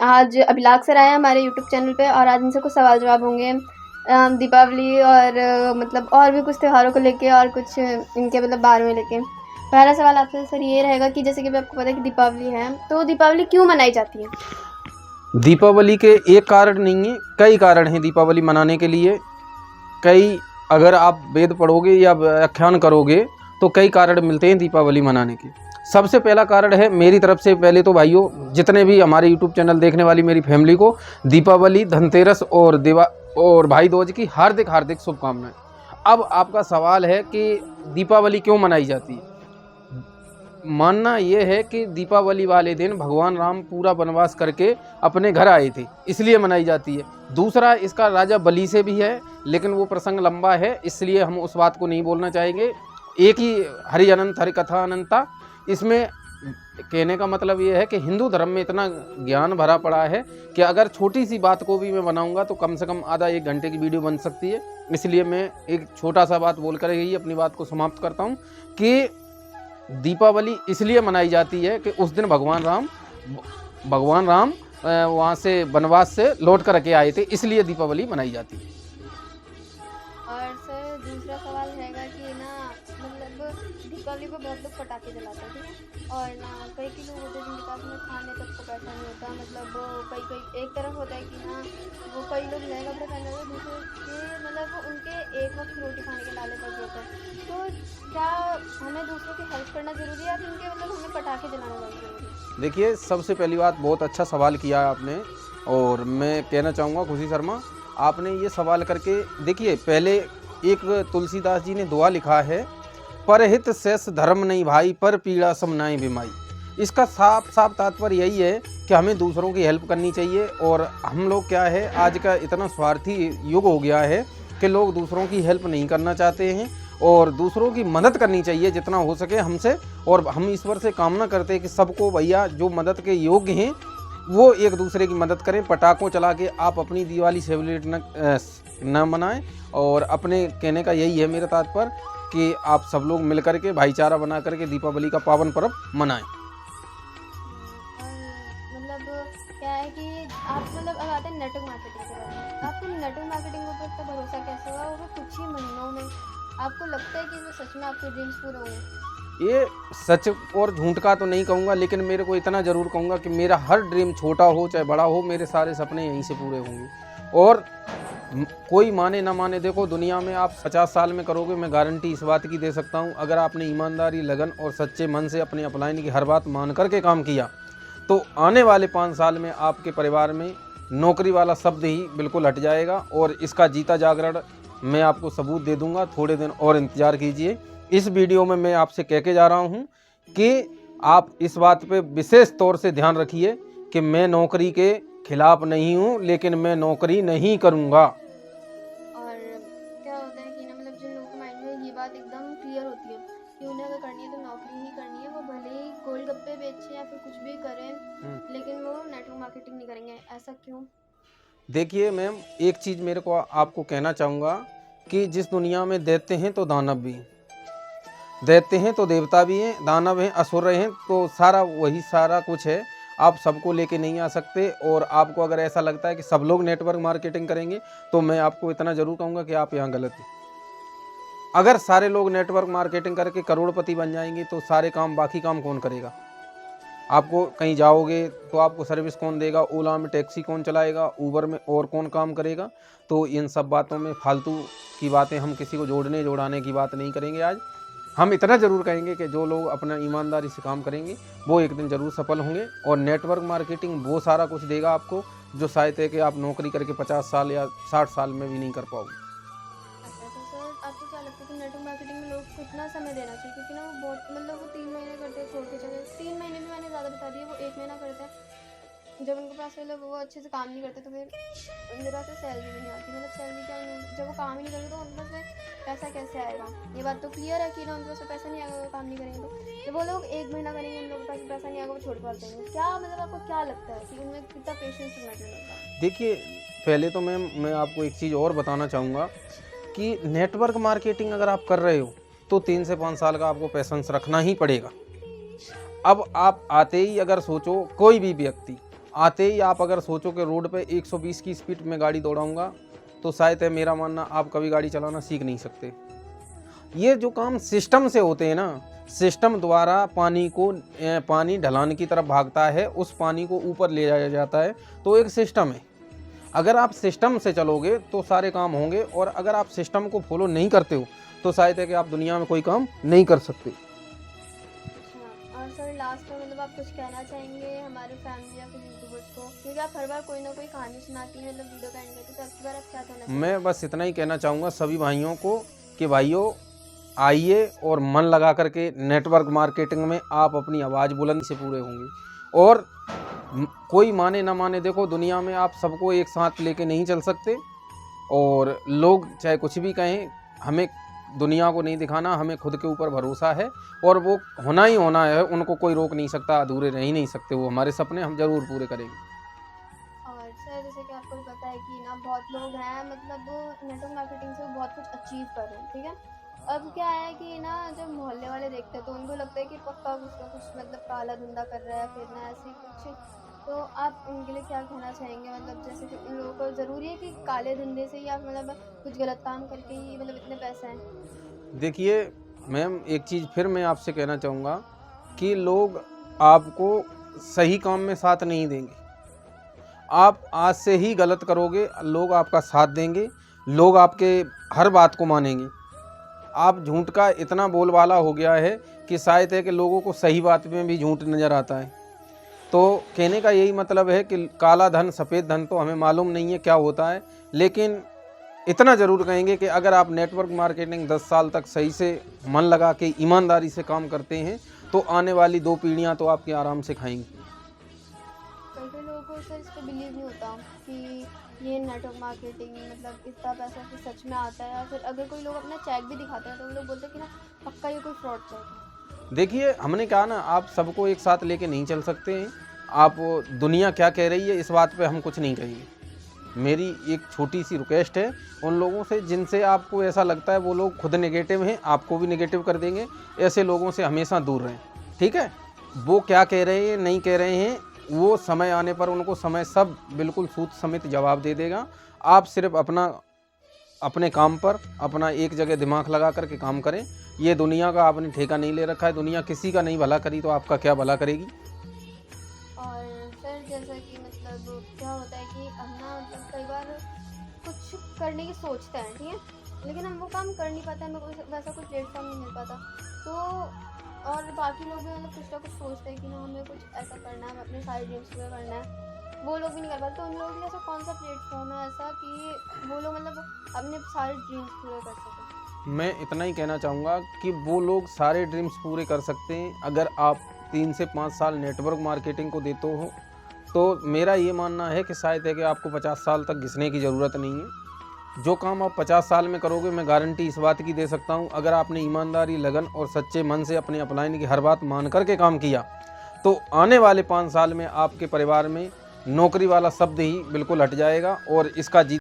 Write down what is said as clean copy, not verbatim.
आज अभिलाष सर आए हैं हमारे यूट्यूब चैनल पे और आज इनसे कुछ सवाल जवाब होंगे दीपावली और मतलब और भी कुछ त्योहारों को लेके और कुछ इनके मतलब बारे में लेके। पहला सवाल आपसे सर ये रहेगा कि जैसे कि अभी आपको पता है कि दीपावली है, तो दीपावली क्यों मनाई जाती है? दीपावली के एक कारण नहीं है, कई कारण हैं दीपावली मनाने के लिए। कई, अगर आप वेद पढ़ोगे या व्याख्यान करोगे तो कई कारण मिलते हैं दीपावली मनाने के। सबसे पहला कारण है मेरी तरफ से, पहले तो भाइयों जितने भी हमारे यूट्यूब चैनल देखने वाली मेरी फैमिली को दीपावली, धनतेरस और भाई दूज की हार्दिक हार्दिक शुभकामनाएं। अब आपका सवाल है कि दीपावली क्यों मनाई जाती है। मानना यह है कि दीपावली वाले दिन भगवान राम पूरा वनवास करके अपने घर आए थे, इसलिए मनाई जाती है। दूसरा, इसका राजा बलि से भी है, लेकिन वो प्रसंग लंबा है, इसलिए हम उस बात को नहीं बोलना चाहेंगे। एक ही हरि अनंत हरि कथा अनंता। इसमें कहने का मतलब ये है कि हिंदू धर्म में इतना ज्ञान भरा पड़ा है कि अगर छोटी सी बात को भी मैं बनाऊंगा तो कम से कम आधा एक घंटे की वीडियो बन सकती है। इसलिए मैं एक छोटा सा बात बोल कर ही अपनी बात को समाप्त करता हूँ कि दीपावली इसलिए मनाई जाती है कि उस दिन भगवान राम वहाँ से वनवास से लौट कर के आए थे, इसलिए दीपावली मनाई जाती है। और सर दूसरा सवाल रहेगा कि ना मतलब दीपावली को बहुत लोग पटाखे जलाते हैं, ठीक है, और ना कई लोग होते हैं जिनके पास में खाने तक को पैसा नहीं होता। मतलब कई एक तरफ होता है कि ना वो कई लोग नए कपड़े पहने हुए, दूसरे के मतलब उनके एक वक्त रोटी खाने के लाले पड़ जाते हैं। तो क्या हमें दूसरों की हेल्प करना ज़रूरी है या फिर उनके मतलब हमें पटाखे जलाना बहुत ज़रूरी है? देखिए, सबसे पहली बात, बहुत अच्छा सवाल किया है आपने, और मैं कहना चाहूँगा खुशी शर्मा, आपने ये सवाल करके देखिए, पहले एक तुलसीदास जी ने दुआ लिखा है, परहित शेष धर्म नहीं भाई, पर पीड़ा सम नाई बिमाई। इसका साफ साफ तात्पर्य यही है कि हमें दूसरों की हेल्प करनी चाहिए। और हम लोग क्या है, आज का इतना स्वार्थी युग हो गया है कि लोग दूसरों की हेल्प नहीं करना चाहते हैं, और दूसरों की मदद करनी चाहिए जितना हो सके हमसे। और हम ईश्वर से कामना करते हैं कि सबको भैया जो मदद के योग्य हैं वो एक दूसरे की मदद करें। पटाखों चला के आप अपनी दिवाली सेलिब्रेट न मनाएं। और अपने कहने का यही है मेरा तात्पर्य कि आप सब लोग मिलकर के भाईचारा बना करके दीपावली का पावन पर्व मनाएं। और मतलब क्या है कि आप मतलब अब आते हैं नेटवर्क मार्केटिंग के बारे में। आपको नेटवर्क मार्केटिंग के ऊपर इतना भरोसा कैसे हुआ? वो भी कुछ ही महीनों में आपको लगता है कि वो सच में आपके ड्रीम्स पूरे होंगे? ये सच और झूठ का तो नहीं कहूँगा, लेकिन मेरे को इतना ज़रूर कहूँगा कि मेरा हर ड्रीम छोटा हो चाहे बड़ा हो, मेरे सारे सपने यहीं से पूरे होंगे। और कोई माने ना माने, देखो दुनिया में आप 50 साल में करोगे, मैं गारंटी इस बात की दे सकता हूँ, अगर आपने ईमानदारी, लगन और सच्चे मन से अपने अपलाइन की हर बात मान करके काम किया तो आने वाले 5 साल में आपके परिवार में नौकरी वाला शब्द ही बिल्कुल हट जाएगा। और इसका जीता जागरण मैं आपको सबूत दे दूंगा, थोड़े दिन और इंतज़ार कीजिए। इस वीडियो में मैं आपसे कह के जा रहा हूं कि आप इस बात पे विशेष तौर से ध्यान रखिए कि मैं नौकरी के खिलाफ नहीं हूं, लेकिन मैं नौकरी नहीं करूंगा। और क्या होता है कि ना मतलब जिन लोगों के माइंड में ये बात एकदम क्लियर होती है कि उन्हें अगर करनी है तो नौकरी ही करनी है, वो भले ही गोलगप्पे बेचें या फिर कुछ भी करें, लेकिन वो नेटवर्क मार्केटिंग नहीं करेंगे। ऐसा क्यों? देखिए मैम, एक चीज़ मेरे को आपको कहना चाहूँगा कि जिस दुनिया में दैत्य हैं तो दानव भी हैं, दैत्य हैं तो देवता भी हैं, दानव हैं, असुर हैं, तो सारा वही सारा कुछ है। आप सबको लेके नहीं आ सकते। और आपको अगर ऐसा लगता है कि सब लोग नेटवर्क मार्केटिंग करेंगे तो मैं आपको इतना ज़रूर कहूँगा कि आप यहाँ गलत हैं। अगर सारे लोग नेटवर्क मार्केटिंग करके करोड़पति बन जाएंगे तो सारे काम, बाकी काम कौन करेगा? आपको कहीं जाओगे तो आपको सर्विस कौन देगा? ओला में टैक्सी कौन चलाएगा? ऊबर में और कौन काम करेगा? तो इन सब बातों में फालतू की बातें, हम किसी को जोड़ने की बात नहीं करेंगे। आज हम इतना ज़रूर कहेंगे कि जो लोग अपना ईमानदारी से काम करेंगे वो एक दिन ज़रूर सफल होंगे। और नेटवर्क मार्केटिंग वो सारा कुछ देगा आपको जो शायद है कि आप नौकरी करके 50 साल या 60 साल में भी नहीं कर पाओगे। अच्छा, तो सर आपको क्या लगता है कि नेटवर्क मार्केटिंग में लोग को कितना समय देना चाहिए? क्योंकि ना वो बहुत मतलब वो 3 महीने करते हैं, छोड़ के चले 3 महीने भी मैंने ज़्यादा बता दिया, वो 1 महीना करते हैं। जब उनके पास मतलब वो अच्छे से काम नहीं करते तो फिर उनके पास सैलरी भी नहीं आती। मतलब सैलरी क्या, जब वो काम ही नहीं करेंगे तो उनके पास में पैसा कैसे आएगा? ये बात तो क्लियर है कि ना उनके पास में पैसा नहीं आएगा अगर काम नहीं करेंगे तो। जब वो लोग 1 महीना करेंगे, उन लोगों के पास पैसा नहीं आएगा, वो छोड़ कर देंगे। क्या मतलब आपको क्या लगता है कि उनमें कितना पेशेंस मैटर होता है? देखिए, पहले तो मैं आपको एक चीज़ और बताना चाहूँगा कि नेटवर्क मार्केटिंग अगर आप कर रहे हो तो 3 से 5 साल का आपको पेशेंस रखना ही पड़ेगा। अब आप आते ही अगर सोचो, कोई भी व्यक्ति आते ही आप अगर सोचो कि रोड पे 120 की स्पीड में गाड़ी दौड़ाऊंगा तो शायद है मेरा मानना आप कभी गाड़ी चलाना सीख नहीं सकते। ये जो काम सिस्टम से होते हैं ना, सिस्टम द्वारा पानी ढलान की तरफ भागता है, उस पानी को ऊपर ले जाया जाता है, तो एक सिस्टम है। अगर आप सिस्टम से चलोगे तो सारे काम होंगे, और अगर आप सिस्टम को फॉलो नहीं करते हो तो शायद है कि आप दुनिया में कोई काम नहीं कर सकते। अच्छा, और सर लास्ट में मतलब आप कुछ कहना चाहेंगे हमारे फैमिली या फिर यूट्यूबर्स को, क्योंकि आप हर बार कोई ना कोई कहानी सुनाती हैं मतलब वीडियो का एंड करते, तो अब की बार आप क्या कहना चाहेंगे? मैं बस इतना ही कहना चाहूँगा सभी भाइयों को कि भाइयों आइए और मन लगा करके नेटवर्क मार्केटिंग में आप अपनी आवाज़ बुलंदी से पूरे होंगे। और कोई माने ना माने, देखो दुनिया में आप सबको एक साथ लेके नहीं चल सकते, और लोग चाहे कुछ भी कहें, हमें दुनिया को नहीं दिखाना, हमें खुद के ऊपर भरोसा है, और वो होना ही होना है, उनको कोई रोक नहीं सकता, अधूरे रह ही नहीं सकते। वो हमारे सपने हम जरूर पूरे करेंगे। और सर जैसे कि आपको पता है कि ना बहुत लोग हैं मतलब वो नेटवर्क मार्केटिंग से बहुत कुछ अचीव कर रहे हैं, ठीक है। अब क्या है कि ना जब मोहल्ले वाले देखते हैं तो उनको लगता है कि पक्का कुछ ना कुछ मतलब काला धंधा कर रहा है, फिर ना ऐसे कुछ। तो आप उनके लिए क्या कहना चाहेंगे, मतलब जैसे कि उन लोगों को ज़रूरी है कि काले धंधे से ही आप मतलब कुछ गलत काम करके ही मतलब इतने पैसे हैं? देखिए मैम, एक चीज़ फिर मैं आपसे कहना चाहूँगा कि लोग आपको सही काम में साथ नहीं देंगे। आप आज से ही गलत करोगे, लोग आपका साथ देंगे, लोग आपके हर बात को मानेंगे। आप झूठ का इतना बोलबाला हो गया है कि शायद है कि लोगों को सही बात में भी झूठ नज़र आता है। तो कहने का यही मतलब है कि काला धन सफ़ेद धन तो हमें मालूम नहीं है क्या होता है, लेकिन इतना ज़रूर कहेंगे कि अगर आप नेटवर्क मार्केटिंग 10 साल तक सही से मन लगा के ईमानदारी से काम करते हैं तो आने वाली 2 पीढ़ियां तो आपकी आराम से खाएंगी। कई कई लोगों को सर इस पर बिलीव नहीं होता कि ये नेटवर्क मार्केटिंग मतलब इतना पैसा कि सच में आता है, या फिर अगर कोई लोग अपना चेक भी दिखाते हैं तो वो लोग बोलते हैं कि ना पक्का ये कोई फ्रॉड चेक है। देखिए हमने कहा ना, आप सबको एक साथ लेके नहीं चल सकते हैं। आप दुनिया क्या कह रही है इस बात पे हम कुछ नहीं कहेंगे। मेरी एक छोटी सी रिक्वेस्ट है उन लोगों से जिनसे आपको ऐसा लगता है वो लोग खुद नेगेटिव हैं, आपको भी नेगेटिव कर देंगे, ऐसे लोगों से हमेशा दूर रहें, ठीक है। वो क्या कह रहे हैं नहीं कह रहे हैं, वो समय आने पर उनको समय सब बिल्कुल सूत समेत जवाब दे देगा। आप सिर्फ अपने काम पर अपना एक जगह दिमाग लगा करके काम करें। ये दुनिया का आपने ठेका नहीं ले रखा है, दुनिया किसी का नहीं भला करी तो आपका क्या भला करेगी। और सर जैसा कि मतलब क्या होता है कि हम ना मतलब कई बार कुछ करने की सोचते हैं, ठीक है, लेकिन हम वो काम कर नहीं पाते, हमें वैसा कोई प्लेटफॉर्म नहीं मिल पाता। तो और बाकी लोग भी मतलब कुछ ना कुछ सोचते हैं कि ना हमें कुछ ऐसा करना है, हमें अपने सारे ड्रीम्स पूरे करना है, वो लोग भी नहीं कर पाते। तो उन लोगों के लिए ऐसा कौन सा प्लेटफॉर्म है ऐसा कि वो लोग मतलब अपने सारे ड्रीम्स पूरे कर सकें? मैं इतना ही कहना चाहूँगा कि वो लोग सारे ड्रीम्स पूरे कर सकते हैं अगर आप 3 से 5 साल नेटवर्क मार्केटिंग को देते हो। तो मेरा ये मानना है कि शायद है कि आपको 50 साल तक घिसने की ज़रूरत नहीं है। जो काम आप 50 साल में करोगे, मैं गारंटी इस बात की दे सकता हूँ, अगर आपने ईमानदारी, लगन और सच्चे मन से अपने अपलाइन की हर बात मान करके काम किया तो आने वाले 5 साल में आपके परिवार में नौकरी वाला शब्द ही बिल्कुल हट जाएगा। और इसका